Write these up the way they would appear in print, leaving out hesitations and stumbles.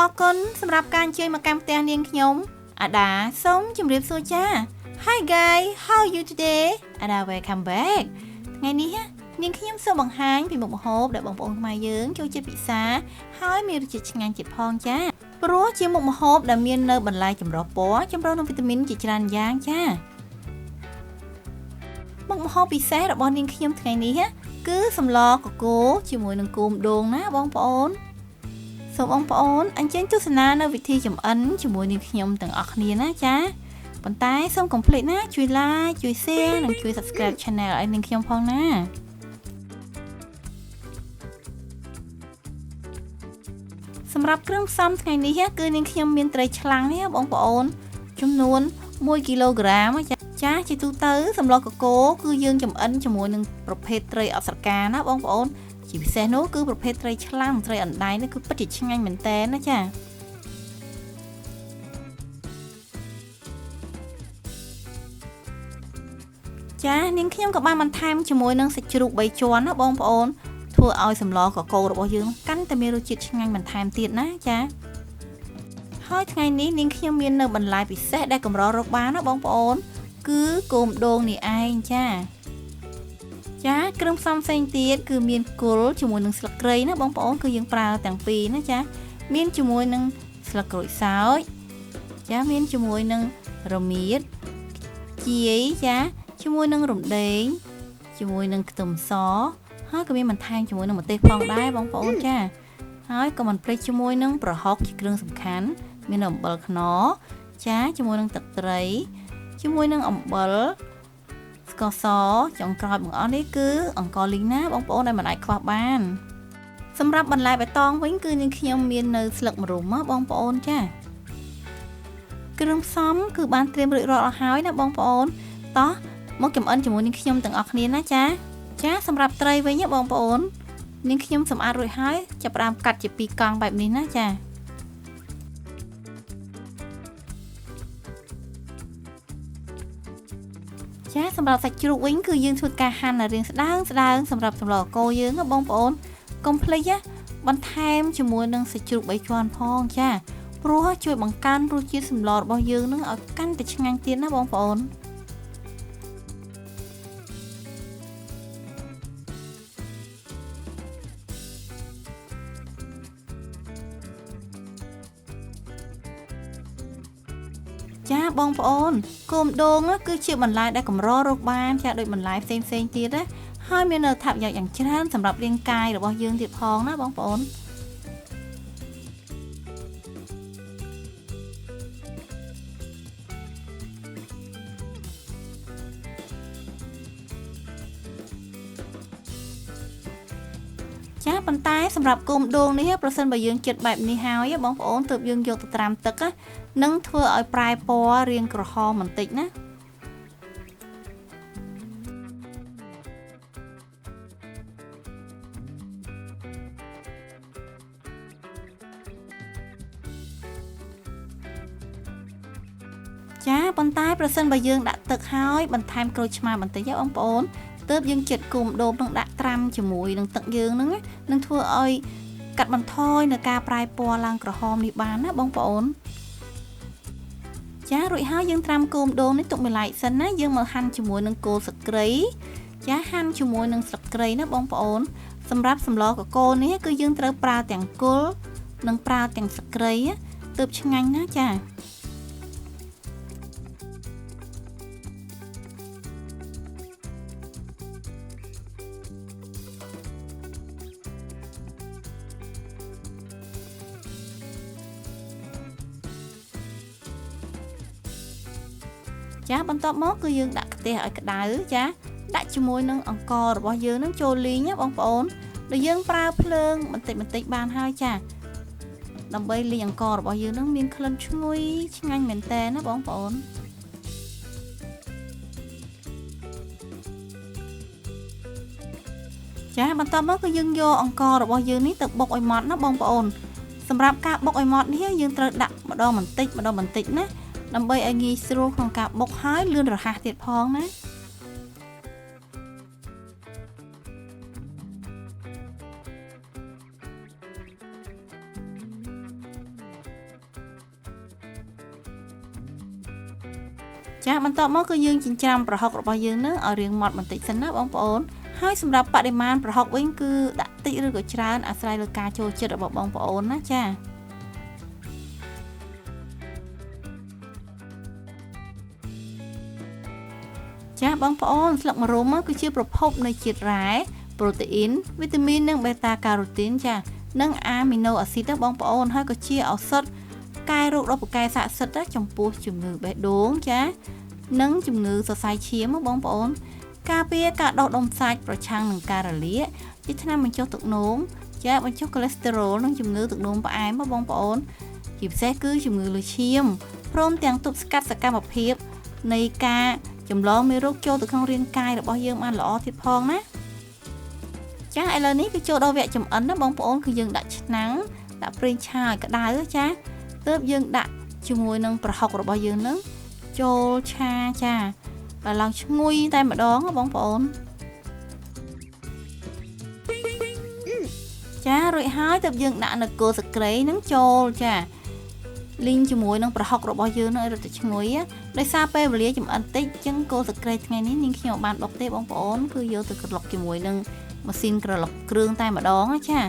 អរគុណសម្រាប់ការអញ្ជើញមកកាន់ផ្ទះនាងខ្ញុំអាដាសូមជម្រាបសួរចា Hi guys how are you today អាដា welcome back ថ្ងៃនេះនាងខ្ញុំសូមបង្ហាញពីមុខម្ហូបដែលបងប្អូនខ្មែរយើងចូលចិត្តពិសាហើយមានរសជាតិឆ្ងាញ់ទៀតផងចាព្រោះជាមុខម្ហូបដែលមាននៅបន្លែចម្រុះពណ៌ចម្រុះនឹងវីតាមីនជាច្រើនយ៉ាងចាមុខម្ហូបពិសេសរបស់នាងខ្ញុំថ្ងៃនេះគឺសម្លកកូរជាមួយនឹងគោមដូងណាបងប្អូនសូមបងប្អូនអញ្ជើញទស្សនានៅវិធីចម្អិនជាមួយនឹងខ្ញុំទាំងអស់គ្នាណាចាប៉ុន្តែសូមកុំភ្លេចណាជួយ like ជួយ share និងជួយ subscribe channel ឲ្យនាងខ្ញុំផងណាសម្រាប់គ្រឿងផ្សំថ្ងៃនេះគឺនាងខ្ញុំមានត្រីឆ្លាំងនេះបងប្អូនចំនួន1គីឡូក្រាមចាជាទូទៅសម្លកកូរគឺយើងចម្អិនជាមួយនឹងប្រភេទត្រីអត់ស្រកាណាបងប្អូនជាពិសេសនោះគឺប្រភេទត្រីឆ្លាំងត្រីអណ្ដែងនេះគឺពិតជាឆ្ងាញ់មែនតើណាចានាងខ្ញុំក៏បានបន្ថែមជាមួយនឹងសាច់ជ្រូក3ជាន់ណាបងប្អូនធ្វើឲ្យសម្លកកូររបស់យើងកាន់តែមានរសជាតិឆ្ងាញ់បន្ថែមទៀតណាចាហើយថ្ងៃនេះនាងខ្ញុំមាននៅបន្លែពិសេសដែលកម្ររកបានណាបងប្អូនគឺគោមដូងនេះឯងចាគ្រឿងផ្សំផ្សេងទៀតគឺមានគល់ជាមួយនឹងស្លឹកគ្រៃណាបងប្អូនគឺយើងប្រើទាំងពីរណាចាមានជាមួយនឹងស្លឹកក្រូចសើចមានជាមួយនឹងរមៀតជីជាមួយនឹងរំដេងជាមួយនឹងខ្ទឹមសហើយក៏មានបន្ថែមជាមួយនឹងម្ទេសផងដែរបងប្អូនចាហើយក៏មិនភ្លេចជាមួយនឹងប្រហុកជាគ្រឿងសំខាន់មានអំបិលខ្នុរជាមួយនឹងទឹកត្រីជាមួយនឹងអំបិលស្ករសចុងក្រោយបង្អស់នេះគឺអង្ករលីងណាបងប្អូនដែលមិនអាចខ្វះបានសម្រាប់បន្លែបៃតងវិញគឺនាងខ្ញុំមាននៅស្លឹកម្រុំបងប្អូនចាគ្រឿងផ្សំគឺបានត្រៀមរួចរាល់អស់ហើយណាបងប្អូនតោះមកចម្អិនជាមួយនាងខ្ញុំទាំងអស់គ្នាណាចាសម្រាប់ត្រីវិញបងប្អូននាងខ្ញុំសម្អាតរួចហើយចាប់ផ្ដើមកាត់ជាពីរកង់បែបនេះណាចាសម្រាប់សាច់ជ្រូកវិញគឺយើងធ្វើការហាន់រាងស្ដើងសម្រាប់សម្លកកូរយើងបងប្អូនកុំភ្លេចបន្ថែមជាមួយនឹងសាច់ជ្រូក3ជាន់ផងចាព្រោះជួយបង្កើនរសជាតិសម្លរបស់យើងនឹងឲ្យកាន់តែឆ្ងាញ់ទៀតណាបងប្អូនបងប្អូនគោមដូងគឺជាបន្លែដែលកម្ររកបានដូចបន្លែផ្សេងទៀតណាហើយមាននៅថាប្រយោជន៍យ៉ាងច្រើនសម្រាប់រាងកាយរបស់យើងទៀតផងណាបងប្អូនប៉ុន្តែសម្រាប់គោមដូងនេះប្រសិនបើយើងចិត្តបែបនេះហើយបងប្អូនទើបយើងយកទៅត្រាំទឹកនឹងធ្វើឲ្យប្រែពណ៌រាងក្រហមបន្តិចណាប៉ុន្តែប្រសិនបើយើងដាក់ទឹកហើយបន្ថែមក្រូចឆ្មាបន្តិចបងប្អូនទើបយើងចិត្តគោមដូងនឹងដាក់ត្រាំជាមួយនឹងទឹកយើងនឹងធ្វើឲ្យកាត់បន្ថយនៅការប្រែពណ៌ឡើងក្រហមនេះបានណាបងប្អូនរួចហើយយើងត្រាំគោមដូងនេះទុកមួយឡែកសិនណាយើងមកហាន់ជាមួយនឹងគល់ស្លឹកគ្រៃហាន់ជាមួយនឹងស្លឹកគ្រៃណាបងប្អូនសម្រាប់សម្លកកូរនេះគឺយើងត្រូវប្រើទាំងគល់និងប្រើទាំងស្លឹកគ្រៃទើបឆ្ងាញ់ណាបន្ទាប់មកគឺយើងដាក់ខ្ទះឲ្យក្តៅដាក់ជាមួយនឹងអង្កររបស់យើងនឹងចូលលីងបងប្អូនដែលយើងប្រើភ្លើងបន្តិចបានហើយដើម្បីលីងអង្កររបស់យើងនឹងមានក្លិនឈ្ងុយឆ្ងាញ់មែនតើណាបងប្អូនបន្ទាប់មកគឺយើងយកអង្កររបស់យើងនេះទៅបុកឲ្យម៉ត់ណាបងប្អូនសម្រាប់ការបុកឲ្យម៉ត់នេះយើងត្រូវដាក់ម្ដងបន្តិចណាដើម្បីឲ្យងាយស្រួលក្នុងការបុកហើយលឿនរហ័សទៀតផងណា ច ចាបន្ទាប់មកគឺយើងចិញ្ច្រាំប្រហុករបស់យើងនឹងឲ្យរាងម៉ត់បន្តិចសិនណាបងប្អូនហើយសម្រាប់បរិមាណប្រហុកវិញគឺដាក់តិចឬក៏ច្រើនអាស្រ័យលើការចូលចិត្តរបស់បងប្អូនណាចាចាបងប្អូនស្លឹកម្រុំគឺជាប្រភពនៃជាតិរ៉ែប្រូតេអ៊ីនវីតាមីននិងបេតាការ៉ូទីនចានិងអាមីណូអាស៊ីតបងប្អូនហើយក៏ជាឱសថកែរោគដ៏ពូកែស័ក្តិសិទ្ធិចំពោះជំងឺបេះដូងចានិងជំងឺសរសៃឈាមបងប្អូនការពារការដុសដុំសាច់ប្រឆាំងនឹងការរលាកជាថ្នាំបញ្ចុះទឹកនោមចាបញ្ចុះកូលេស្តេរ៉ុលនិងជំងឺទឹកនោមផ្អែមបងប្អូនជាពិសេសគឺជំងឺលើឈាមព្រមទាំងទប់ស្កាត់សកម្មភាពនៃការចម្លងមេរោគចូលទៅក្នុងរាងកាយរបស់យើងបានល្អទៀតផងណាចាឥឡូវនេះគឺចូលដល់វគ្គចម្អិនណាបងប្អូនគឺយើងដាក់ឆ្នាំងដាក់ប្រេងឆាឲ្យក្តៅចាទើបយើងដាក់ជាមួយនឹងប្រហុករបស់យើងនឹងចូលឆាចាឲ្យឡើងឈ្ងុយតែម្ដងបងប្អូនចារួចហើយទើបយើងដាក់នៅគល់ស្ក្រេនឹងចូលចាលីងជាមួយនឹងប្រហុករបស់យើងនឹងឲ្យរត់ទៅឈ្ងុយដោយសារពេលវេលាចម្អិនតិចចឹងគល់ស្ក្រេថ្ងៃនេះនាងខ្ញុំបានបុកទេបងប្អូនគឺយកទៅក្រឡុកជាមួយនឹងម៉ាស៊ីនក្រឡុកគ្រឿងតែម្ដងចា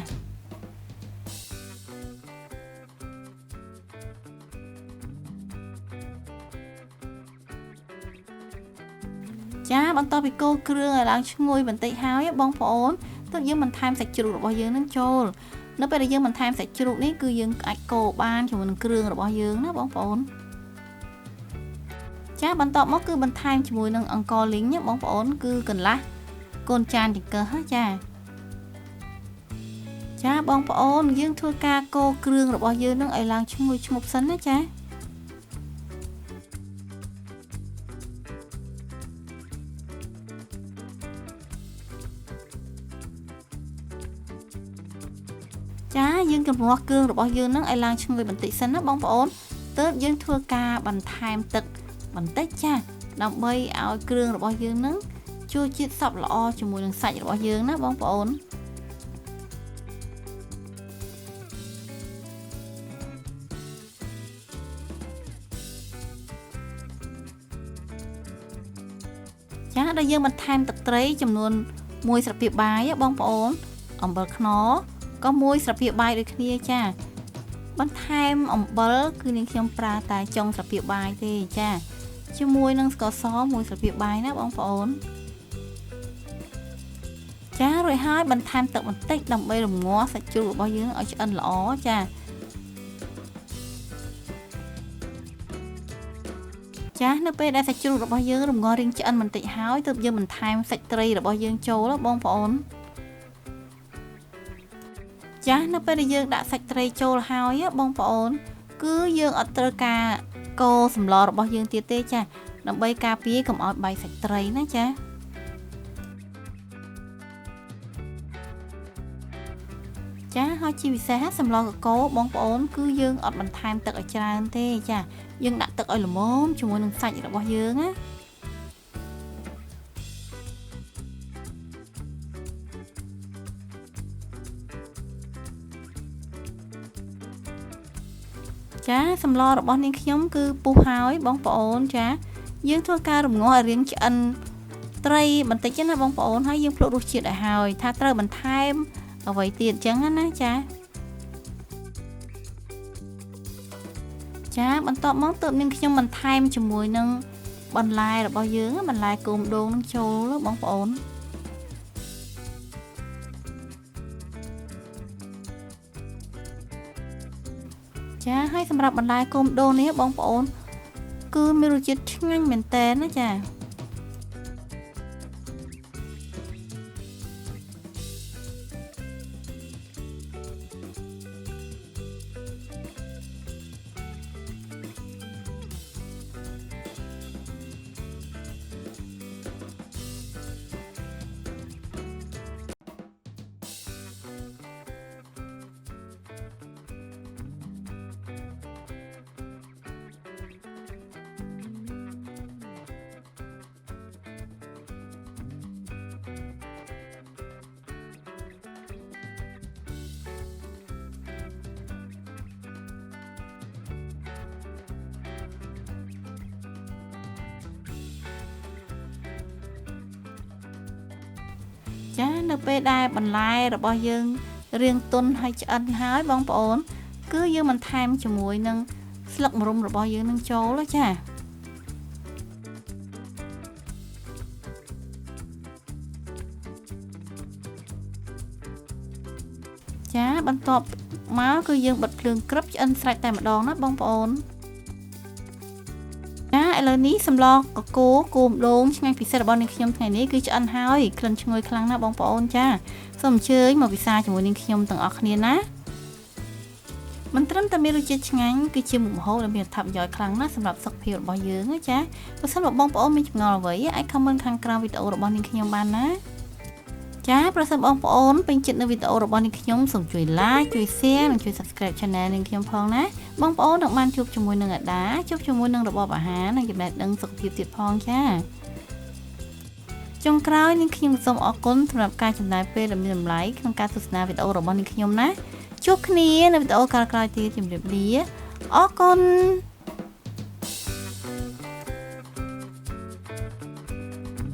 ចាបន្ទាប់ពីកូរគ្រឿងឲ្យឡើងឈ្ងុយបន្តិចហើយបងប្អូនទើបយើងបន្ថែមសាច់ជ្រូករបស់យើងនឹងចូលនៅពេលដែលយើងបន្ថែមសាច់ជ្រូកនេះគឺយើងអាចកូរបានជាមួយនឹងគ្រឿងរបស់យើងណាបងប្អូនចាបន្ទាប់មកគឺបន្ថែមជាមួយនឹងអង្ករលីងបងប្អូនគឺកន្លះកូនចានចង្កឹះចាបងប្អូនយើងធ្វើការកូរគ្រឿងរបស់យើងនឹងឲ្យឡើងឈ្ងុយឈ្ងប់សិនណាចាចាយើងកំណត់គ្រឿងរបស់យើងនឹងឲ្យឡើងឈ្ងុយបន្តិចសិនណាបងប្អូនទើបយើងធ្វើការបន្ថែមទឹកបន្តិចចាដើម្បីឲ្យគ្រឿងរបស់យើងនឹងចូលជាតិសព្វល្អជាមួយនឹងសាច់របស់យើងណាបងប្អូនចាដល់យើងបន្ថែមទឹកត្រីចំនួន1ស្លាបព្រាបាយបងប្អូនអំបិលខ្នុរក៏1ស្លាបព្រាបាយដូចគ្នាចាបន្ថែមអំបិលគឺនាងខ្ញុំប្រើតែចុងស្លាបព្រាបាយទេចាជាមួយនឹងស្ករស1ស្លាបព្រាបាយណាបងប្អូនចារួចហើយបន្ថែមទឹកបន្តិចដើម្បីរំងាស់សាច់ជ្រូករបស់យើងឲ្យឆ្អិនល្អចានៅពេលដែលសាច់ជ្រូករបស់យើងរំងាស់រាងឆ្អិនបន្តិចហើយទើបយើងបន្ថែមសាច់ត្រីរបស់យើងចូលបងប្អូនចានៅពេលដែលយើងដាក់សាច់ត្រីចូលហើយបងប្អូនគឺយើងអត់ត្រូវការកូរសម្លរបស់យើងទៀតទេចាដើម្បីការពារកុំឲ្យបែកសាច់ត្រីណាចាចាហើយជាពិសេសសម្លកកូរបងប្អូនគឺយើងអត់បន្ថែមទឹកឲ្យច្រើនទេចាយើងដាក់ទឹកឲ្យល្មមជាមួយនឹងសាច់របស់យើងណាចាសម្លរបស់នាងខ្ញុំគឺពុះហើយបងប្អូនចាយើងធ្វើការរំងាស់ឲ្យរាងឆ្អិនត្រីបន្តិចណាបងប្អូនហើយយើងភ្លក់រសជាតិឲ្យហើយថាត្រូវបន្ថែមអ្វីទៀតអញ្ចឹងណាចាបន្ទាប់មកទើបនាងខ្ញុំបន្ថែមជាមួយនឹងបន្លែរបស់យើងបន្លែគោមដូងនឹងចូលបងប្អូនចាហើយសម្រាប់បន្លែគោមដូងនេះបងប្អូនគឺមានរសជាតិឆ្ងាញ់មែនតើណាចា ចានៅពេលដែលបន្លែរបស់យើងរាងទន់ហើយឆ្អិនហើយបងប្អូនគឺយើងបន្ថែមជាមួយនឹងស្លឹកម្រុំរបស់យើងនឹងចូលចាបន្ទាប់មកគឺយើងបិទភ្លើងក្រឹបឆ្អិនស្រេចតែម្ដងណាបងប្អូនឥឡូវនេះសម្លកកូរគោម្ដងឆ្ងាញ់ពិសេសរបស់នាងខ្ញុំថ្ងៃនេះគឺឆ្អិនហើយក្លិនឈ្ងុយខ្លាំងណាស់បងប្អូនចាសូមអញ្ជើញមកពិសាជាមួយនាងខ្ញុំទាំងអស់គ្នាណាមិនត្រឹមតែមានរសជាតិឆ្ងាញ់គឺជាមុខម្ហូបដែលមានអត្ថប្រយោជន៍ខ្លាំងណាស់សម្រាប់សុខភាពរបស់យើងចាបើសិនបើបងប្អូនមានចម្ងល់អ្វីអាច comment ខាងក្រោមវីដេអូរបស់នាងខ្ញុំបានណាចាប្រសិនបងប្អូនពេញចិត្តនៅវីដេអូរបស់នាងខ្ញុំសូមជួយ like ជួយ share និងជួយ subscribe channel នាងខ្ញុំផងណាបងប្អូននឹងបានជួបជាមួយនឹងអាដាជួបជាមួយនឹងរបបអាហារនិងចំណេះដឹងសុខភាពទៀតផងចាចុងក្រោយនាងខ្ញុំសូមអរគុណសម្រាប់ការចំណាយពេលដ៏មានតម្លៃក្នុងការទស្សនាវីដេអូរបស់នាងខ្ញុំណាជួបគ្នានៅវីដេអូក្រោយៗទៀតជម្រាបលាអរគុណ